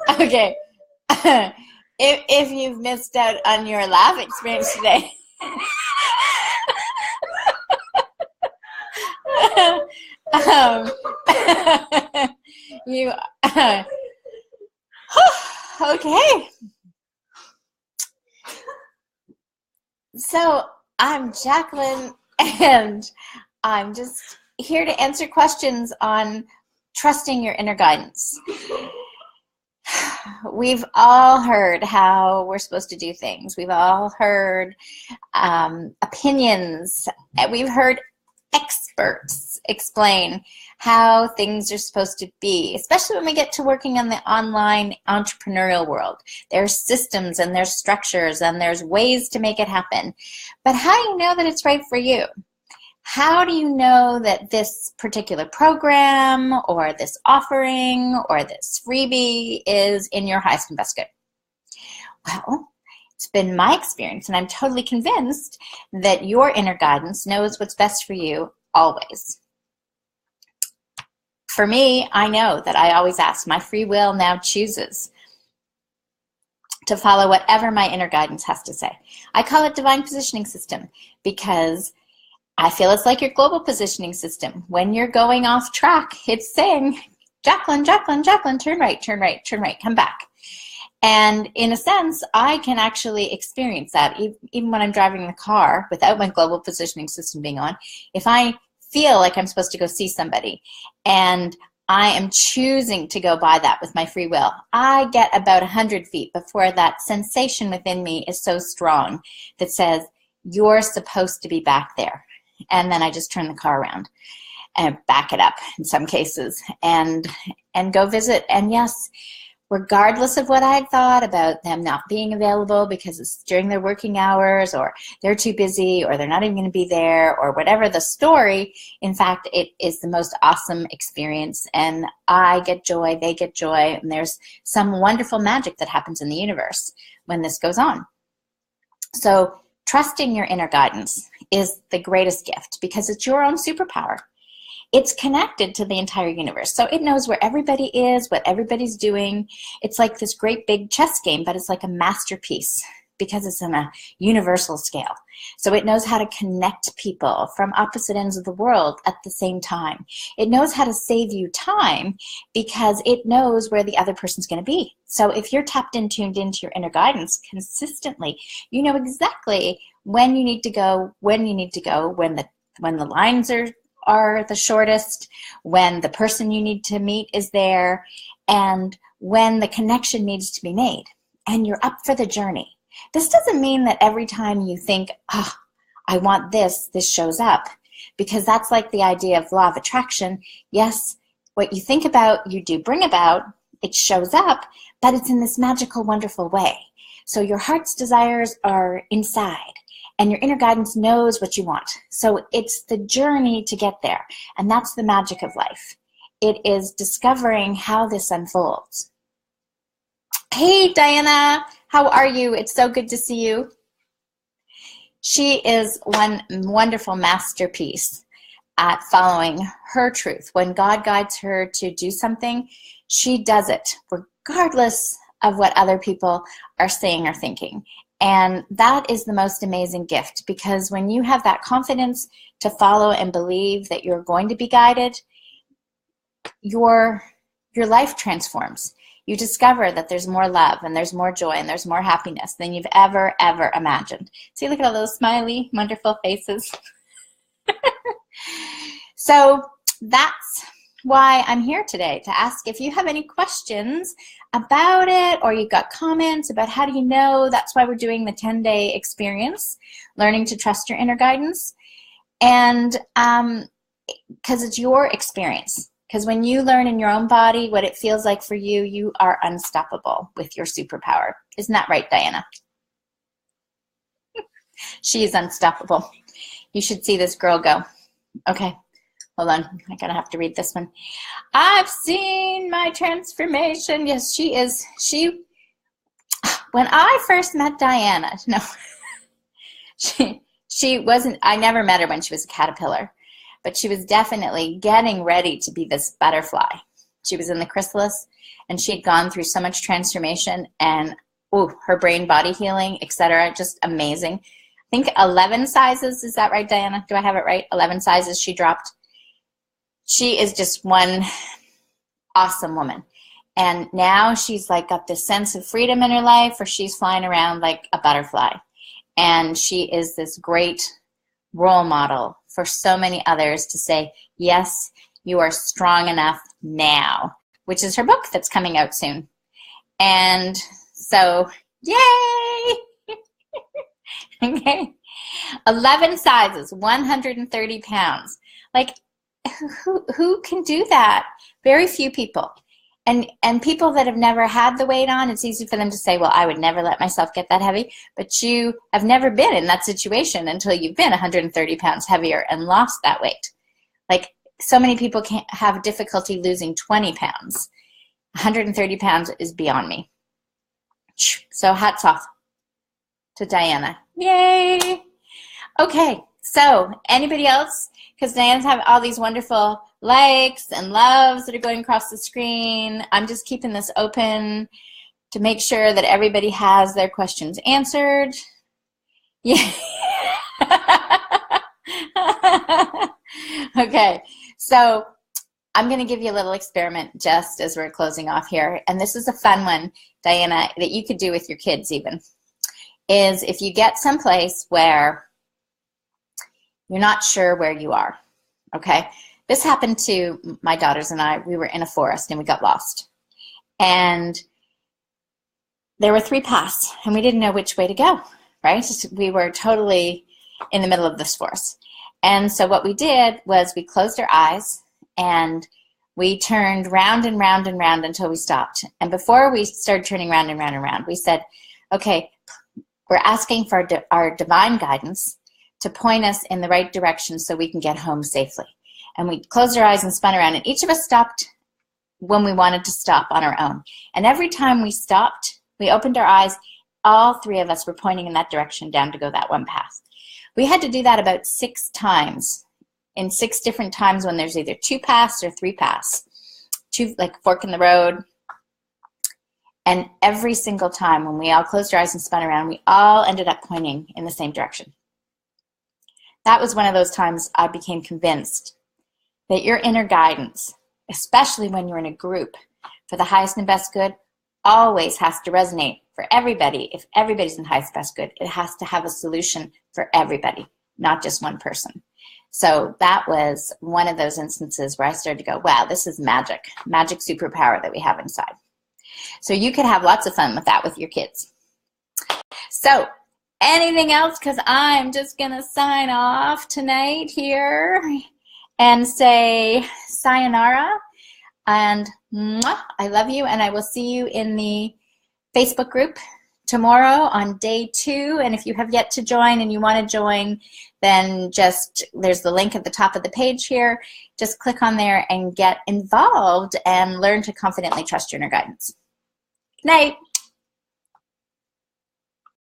Okay. If you've missed out on your laugh experience today, um, you okay. So I'm Jacqueline, and I'm just here to answer questions on trusting your inner guidance. We've all heard how we're supposed to do things. We've all heard opinions. We've heard experts explain how things are supposed to be, especially when we get to working in the online entrepreneurial world. There's systems and there's structures and there's ways to make it happen. But how do you know that it's right for you? How do you know that this particular program or this offering or this freebie is in your highest and best good? Well, it's been my experience, and I'm totally convinced that your inner guidance knows what's best for you always. For me, I know that I always ask. My free will now chooses to follow whatever my inner guidance has to say. I call it divine positioning system because I feel it's like your global positioning system. When you're going off track, it's saying, Jacqueline, Jacqueline, Jacqueline, turn right, turn right, turn right, come back. And in a sense, I can actually experience that even when I'm driving the car without my global positioning system being on. If I feel like I'm supposed to go see somebody and I am choosing to go by that with my free will, I get about 100 feet before that sensation within me is so strong that says, you're supposed to be back there. And then I just turn the car around and back it up in some cases and go visit. And yes, regardless of what I had thought about them not being available because it's during their working hours or they're too busy or they're not even going to be there or whatever the story, in fact, it is the most awesome experience. And I get joy, they get joy, and there's some wonderful magic that happens in the universe when this goes on. So trusting your inner guidance is the greatest gift because it's your own superpower. It's connected to the entire universe. So it knows where everybody is, what everybody's doing. It's like this great big chess game, but it's like a masterpiece because it's on a universal scale. So it knows how to connect people from opposite ends of the world at the same time. It knows how to save you time because it knows where the other person's going to be. So if you're tapped in, tuned into your inner guidance consistently, you know exactly when you need to go, when the lines are the shortest, when the person you need to meet is there, and when the connection needs to be made. And you're up for the journey. This doesn't mean that every time you think, oh, I want this shows up, because that's like the idea of law of attraction. Yes, what you think about, you do bring about, it shows up, but it's in this magical, wonderful way. So your heart's desires are inside, and your inner guidance knows what you want. So it's the journey to get there, and that's the magic of life. It is discovering how this unfolds. Hey, Diana, how are you? It's so good to see you. She is one wonderful masterpiece at following her truth. When God guides her to do something, she does it regardless of what other people are saying or thinking. And that is the most amazing gift, because when you have that confidence to follow and believe that you're going to be guided, your life transforms. You discover that there's more love and there's more joy and there's more happiness than you've ever imagined. See, look at all those smiley, wonderful faces. So that's why I'm here today, to ask if you have any questions about it, or you've got comments about how do you know. That's why we're doing the 10-day experience, learning to trust your inner guidance. And because it's your experience. Because when you learn in your own body what it feels like for you, you are unstoppable with your superpower. Isn't that right, Diana? She is unstoppable. You should see this girl go. Okay, hold on. I'm going to have to read this one. I've seen my transformation. Yes, she is. When I first met Diana, no, she wasn't, I never met her when she was a caterpillar. But she was definitely getting ready to be this butterfly. She was in the chrysalis, and she had gone through so much transformation, and her brain body healing, etc. Just amazing. I think 11 sizes, is that right, Diana? Do I have it right? 11 sizes she dropped. She is just one awesome woman. And now she's like got this sense of freedom in her life, where she's flying around like a butterfly. And she is this great role model for so many others to say, yes, you are strong enough now, which is her book that's coming out soon. And so, yay! Okay. 11 sizes, 130 pounds. Like, who can do that? Very few people. And people that have never had the weight on, it's easy for them to say, well, I would never let myself get that heavy. But you have never been in that situation until you've been 130 pounds heavier and lost that weight. Like, so many people can't have difficulty losing 20 pounds. 130 pounds is beyond me. So hats off to Diana. Yay! Okay, so anybody else? Because Diana's have all these wonderful likes and loves that are going across the screen. I'm just keeping this open to make sure that everybody has their questions answered. Yeah. Okay, so I'm going to give you a little experiment just as we're closing off here. And this is a fun one, Diana, that you could do with your kids even, is if you get someplace where you're not sure where you are, okay? This happened to my daughters and I. We were in a forest and we got lost. And there were 3 paths and we didn't know which way to go, right? We were totally in the middle of this forest. And so what we did was we closed our eyes and we turned round and round and round until we stopped. And before we started turning round and round and round, we said, okay, we're asking for our divine guidance to point us in the right direction so we can get home safely. And we closed our eyes and spun around, and each of us stopped when we wanted to stop on our own. And every time we stopped, we opened our eyes, all 3 of us were pointing in that direction down to go that one path. We had to do that about 6 times, in 6 different times when there's either 2 paths or 3 paths, 2 like fork in the road. And every single time when we all closed our eyes and spun around, we all ended up pointing in the same direction. That was one of those times I became convinced that your inner guidance, especially when you're in a group for the highest and best good, always has to resonate for everybody. If everybody's in highest best good, it has to have a solution for everybody, not just one person. So that was one of those instances where I started to go, wow, this is magic superpower that we have inside. So you could have lots of fun with that with your kids. So anything else? Because I'm just going to sign off tonight here and say sayonara, and mwah, I love you, and I will see you in the Facebook group tomorrow on day 2. And if you have yet to join and you want to join, then just, there's the link at the top of the page here. Just click on there and get involved and learn to confidently trust your inner guidance. Good night.